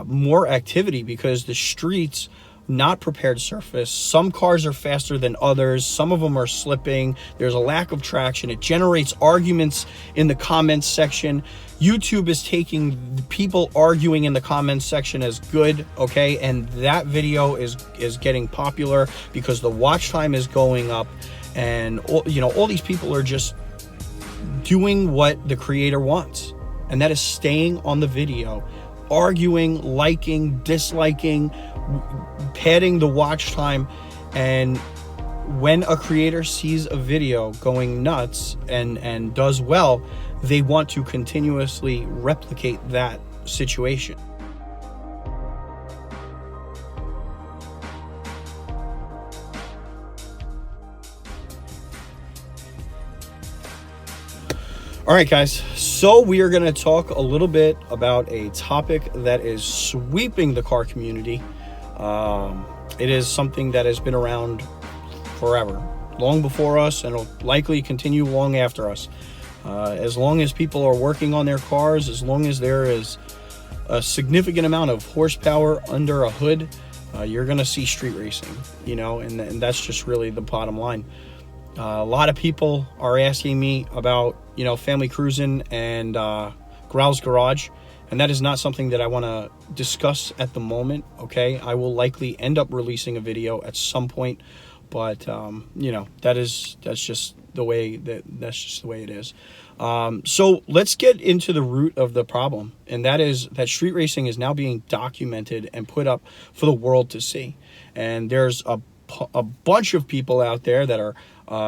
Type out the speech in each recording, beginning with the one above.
more activity because the streets, not prepared surface. Some cars are faster than others. Some of them are slipping. There's a lack of traction. It generates arguments in the comments section. YouTube is taking people arguing in the comments section as good, okay? And that video is getting popular because the watch time is going up, and all these people are just doing what the creator wants, and that is staying on the video, arguing, liking, disliking, padding the watch time. And when a creator sees a video going nuts and does well, they want to continuously replicate that situation. All right, guys, so we are going to talk a little bit about a topic that is sweeping the car community. It is something that has been around forever, long before us, and will likely continue long after us. As long as people are working on their cars, as long as there is a significant amount of horsepower under a hood, you're going to see street racing, and that's just really the bottom line. A lot of people are asking me about, FamilyCruisin and Growls Garage, and that is not something that I want to discuss at the moment, okay? I will likely end up releasing a video at some point, but that's just the way it is. So let's get into the root of the problem, and that is that street racing is now being documented and put up for the world to see. And there's a bunch of people out there that are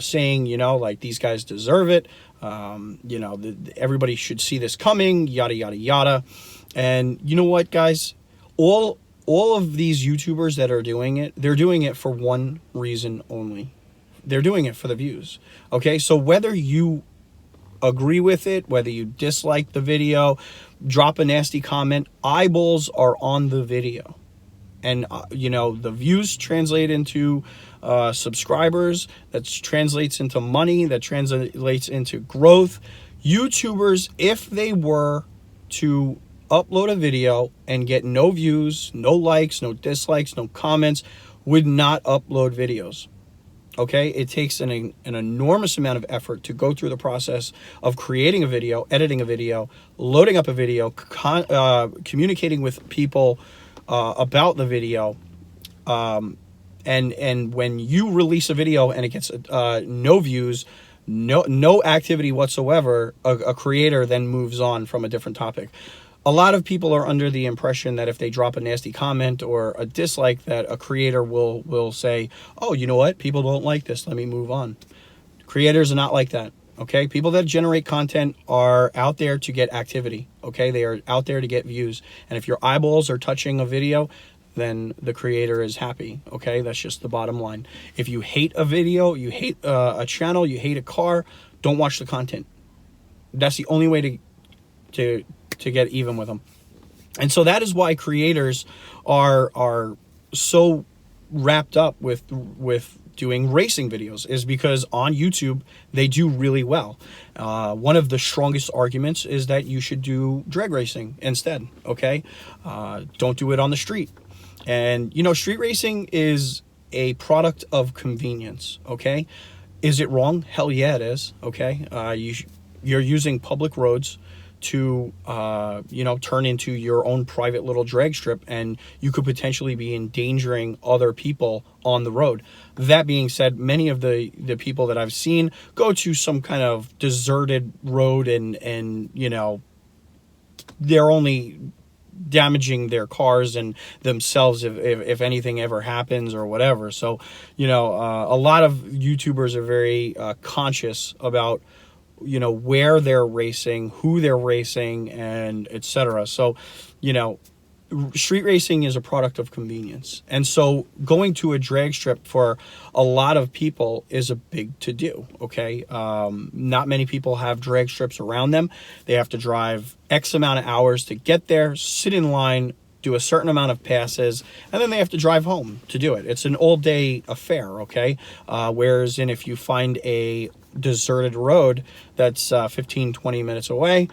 saying, like, these guys deserve it. Everybody should see this coming, yada, yada, yada. And you know what, guys? All of these YouTubers that are doing it, they're doing it for one reason only. They're doing it for the views. Okay, so whether you agree with it, whether you dislike the video, drop a nasty comment, eyeballs are on the video. And, the views translate into subscribers, that translates into money, that translates into growth. YouTubers, if they were to upload a video and get no views, no likes, no dislikes, no comments, would not upload videos. Okay, it takes an enormous amount of effort to go through the process of creating a video, editing a video, loading up a video, communicating with people about the video, and when you release a video and it gets no views, no activity whatsoever, a creator then moves on from a different topic. A lot of people are under the impression that if they drop a nasty comment or a dislike, that a creator will say, oh, you know what, people don't like this, let me move on. Creators are not like that. Okay, people that generate content are out there to get activity. Okay, they are out there to get views. And if your eyeballs are touching a video, then the creator is happy. Okay, that's just the bottom line. If you hate a video, you hate a channel, you hate a car, don't watch the content. That's the only way to get even with them. And so that is why creators are so wrapped up with doing racing videos, is because on YouTube they do really well. One of the strongest arguments is that you should do drag racing instead. Okay, don't do it on the street. And street racing is a product of convenience. Okay, is it wrong? Hell yeah, it is. Okay, you're using public roads to turn into your own private little drag strip, and you could potentially be endangering other people on the road. That being said, many of the people that I've seen go to some kind of deserted road and they're only damaging their cars and themselves if anything ever happens or whatever. So a lot of YouTubers are very conscious about where they're racing, who they're racing, and etc. So, street racing is a product of convenience. And so going to a drag strip for a lot of people is a big to-do, okay? Not many people have drag strips around them. They have to drive X amount of hours to get there, sit in line, do a certain amount of passes, and then they have to drive home to do it. It's an all-day affair, okay? Whereas if you find a deserted road that's 15-20 minutes away,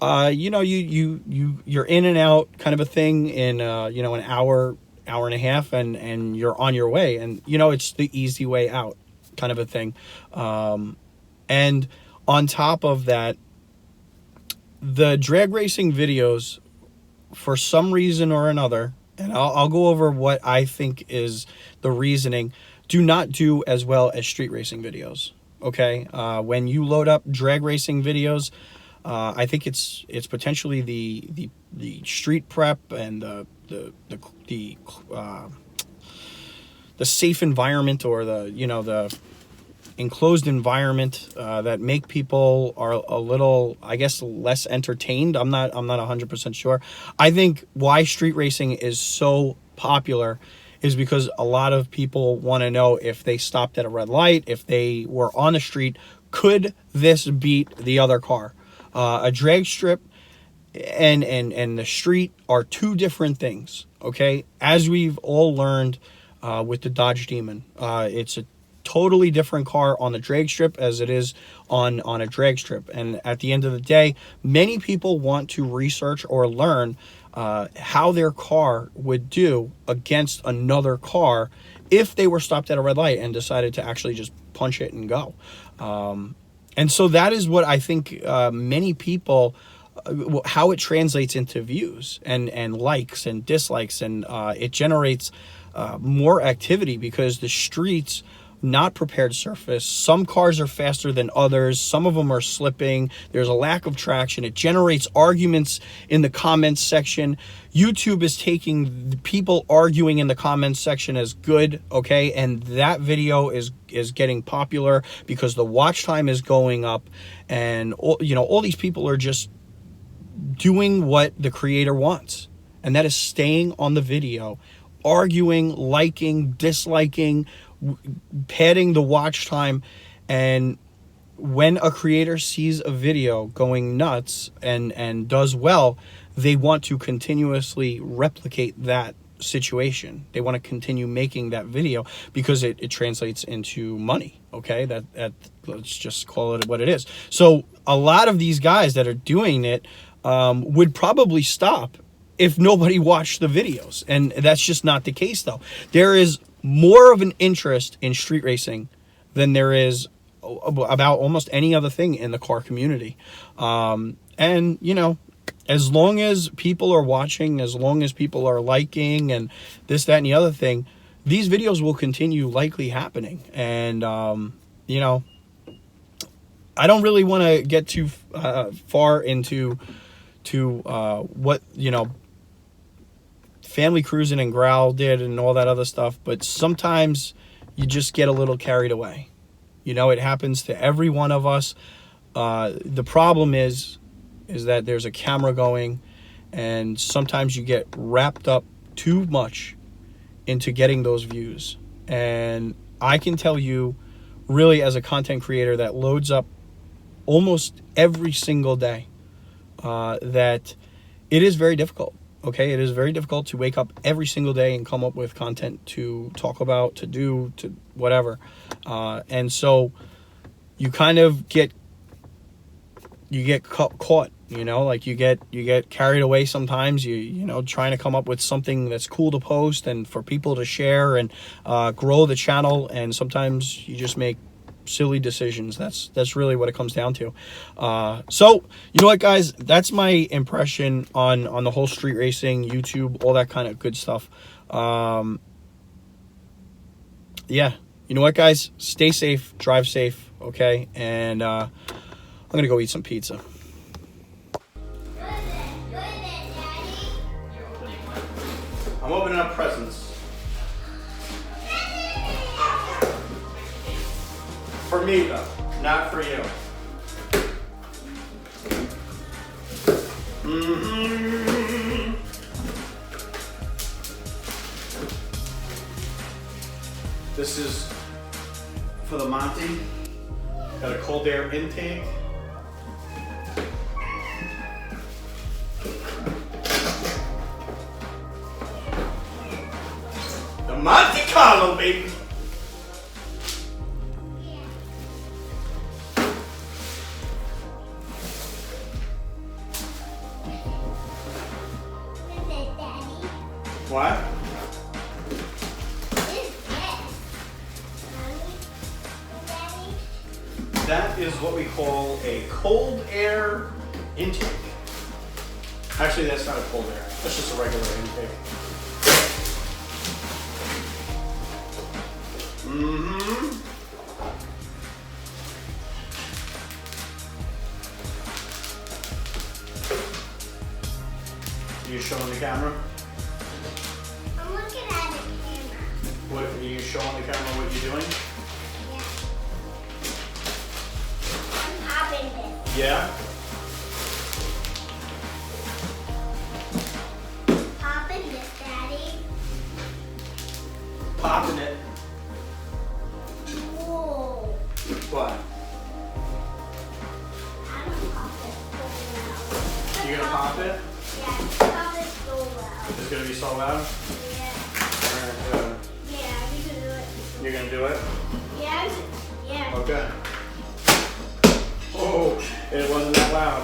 you know, you're in and out kind of a thing in, you know, an hour and a half, and you're on your way, and you know, it's the easy way out kind of a thing. And on top of that, the drag racing videos, for some reason or another, and I'll go over what I think is the reasoning, do not do as well as street racing videos. Okay, when you load up drag racing videos, I think it's potentially the street prep and the safe environment, or the, you know, the enclosed environment that make people are a little, I guess, less entertained. I'm not 100% sure. I think why street racing is so popular is because a lot of people want to know, if they stopped at a red light, if they were on the street, could this beat the other car? A drag strip and the street are two different things, okay? As we've all learned with the Dodge Demon, it's a totally different car on the drag strip as it is on a drag strip. And at the end of the day, many people want to research or learn how their car would do against another car if they were stopped at a red light and decided to actually just punch it and go. And so that is what I think many people, how it translates into views and likes and dislikes, and it generates more activity, because the streets, not prepared surface. Some cars are faster than others. Some of them are slipping. There's a lack of traction. It generates arguments in the comments section. YouTube is taking the people arguing in the comments section as good, okay? And that video is getting popular because the watch time is going up, and you know, all these people are just doing what the creator wants, and that is staying on the video, arguing, liking, disliking, padding the watch time. And when a creator sees a video going nuts and does well, they want to continuously replicate that situation. They want to continue making that video because it translates into money. Okay, that let's just call it what it is. So a lot of these guys that are doing it would probably stop if nobody watched the videos, and that's just not the case, though. There is more of an interest in street racing than there is about almost any other thing in the car community. And, you know, as long as people are watching, as long as people are liking and this, that, and the other thing, these videos will continue likely happening. And, you know, I don't really want to get too far into what, you know, FamilyCruisin and Growl did and all that other stuff, but sometimes you just get a little carried away. You know, it happens to every one of us. The problem is that there's a camera going, and sometimes you get wrapped up too much into getting those views. And I can tell you, really, as a content creator that loads up almost every single day, that it is very difficult. Okay, it is very difficult to wake up every single day and come up with content to talk about, to do, to whatever. And so you kind of get caught, you know, like you get carried away sometimes, you know, trying to come up with something that's cool to post and for people to share and grow the channel. And sometimes you just make silly decisions. That's really what it comes down to. So you know what, guys, that's my impression on the whole street racing, YouTube, all that kind of good stuff. Yeah, you know what, guys, stay safe, drive safe, okay? And I'm gonna go eat some pizza. I'm opening up presents. For me, though, not for you. Mm-hmm. This is for the Monty. Got a cold air intake. The Monte Carlo, baby. What? What is this? Daddy? That is what we call a cold air intake. Actually, that's not a cold air. That's just a regular intake. Mm-hmm. You showing the camera? I'm looking at the camera. What are you showing the camera? What you're doing? Yeah. I'm popping this. Yeah. Popping this, Daddy. Popping it. Whoa. What? I'm gonna pop it so You gonna pop it? loud. Yeah, pop it so loud. It's gonna be so loud. Yeah. Alright, Yeah, you can do it. you're gonna do it? Yeah. Yeah. Okay. Oh, it wasn't that loud.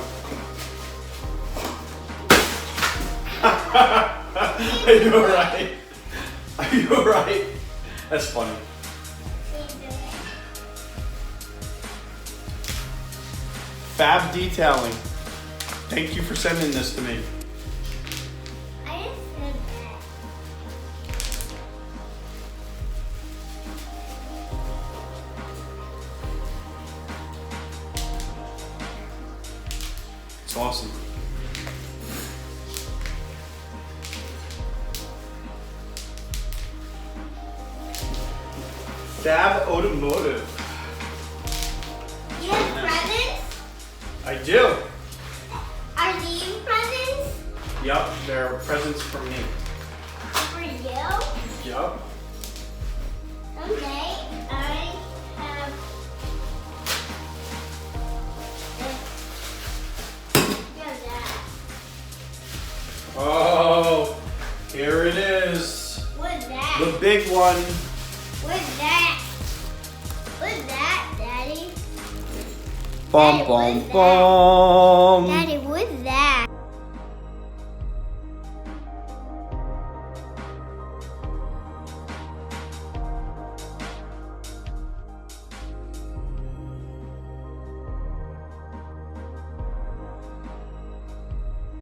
Are you alright? Are you alright? That's funny. Fab Detailing. Thank you for sending this to me. I just said that. It's awesome. Fab Automotive. You have presents? I do. Are these presents Yup, they're presents for me. for you? Yup. Someday I have that. Oh, here it is. What's that? The big one. What's that? What's that, Daddy? Bum, Daddy, bum, what is that? bum. Daddy, what's